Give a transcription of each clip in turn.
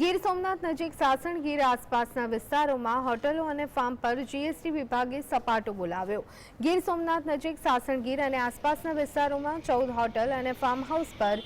ગીર સોમનાથ નજીક સાસણગીર આસપાસના વિસ્તારોમાં હોટલો અને ફાર્મ પર જીએસટી વિભાગે સપાટો બોલાવ્યો। ગીર સોમનાથ નજીક સાસણગીર અને આસપાસના વિસ્તારોમાં 14 હોટલ અને ફાર્મ હાઉસ પર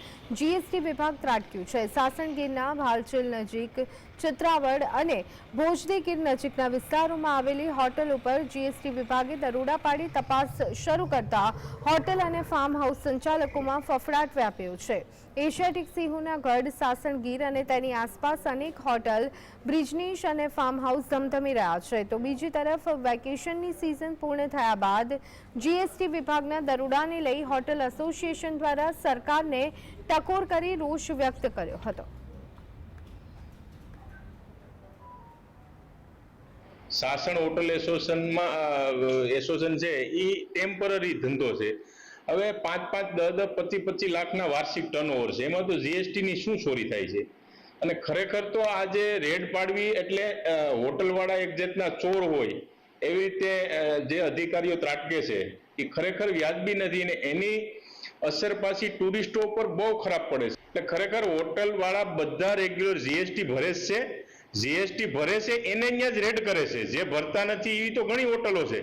જીએસટી વિભાગ ત્રાટક્યું છે। સાસણગીરના ભાલચીલ નજીક ચિત્રાવડ અને ભોજડી ગીર નજીકના વિસ્તારોમાં આવેલી હોટલ ઉપર જીએસટી વિભાગે દરોડા પાડી તપાસ શરૂ કરતા હોટલ અને ફાર્મ હાઉસ સંચાલકોમાં ફફડાટ વ્યાપ્યો છે। એશિયાટિક સિંહોના ગઢ સાસણગીર અને તેની આસપાસ અનેક હોટલ, બ્રિજનીશ અને ફાર્મ હાઉસ ધમધમી રહ્યા છે। તો બીજી તરફ વેકેશનની સિઝન પૂર્ણ થયા બાદ જીએસટી વિભાગના દરોડાને લઈ હોટલ એસોસિએશન દ્વારા સરકારને ટકોર કરી રોષ વ્યક્ત કર્યો હતો। સાસણ હોટલ એસોસિએશન છે એ ટેમ્પરરી ધંધો છે। હવે 5-5, 10-10, 25-25 લાખના વાર્ષિક ટર્નઓવર છે। એમાં તો જીએસટી ની શું ચોરી થાય છે? અને ખરેખર તો આજે રેડ પાડવી એટલે હોટલવાળા એક જાતના ચોર હોય એવી રીતે જે અધિકારીઓ ત્રાટકે છે એ ખરેખર વ્યાજબી નથી અને એની અસર પાછી ટુરિસ્ટો પર બહુ ખરાબ પડે છે। એટલે ખરેખર હોટલવાળા બધા રેગ્યુલર જીએસટી ભરે છે, જીએસટી ભરે છે એને અહીંયા જ રેડ કરે છે। જે ભરતા નથી એવી તો ઘણી હોટલો છે।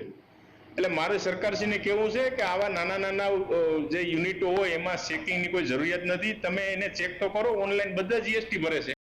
એટલે મારે સરકારશ્રીને કહેવું છે કે આવા નાના નાના જે યુનિટો હોય એમાં ચેકિંગની કોઈ જરૂરિયાત નથી। તમે એને ચેક તો કરો, ઓનલાઈન બધા જીએસટી ભરે છે।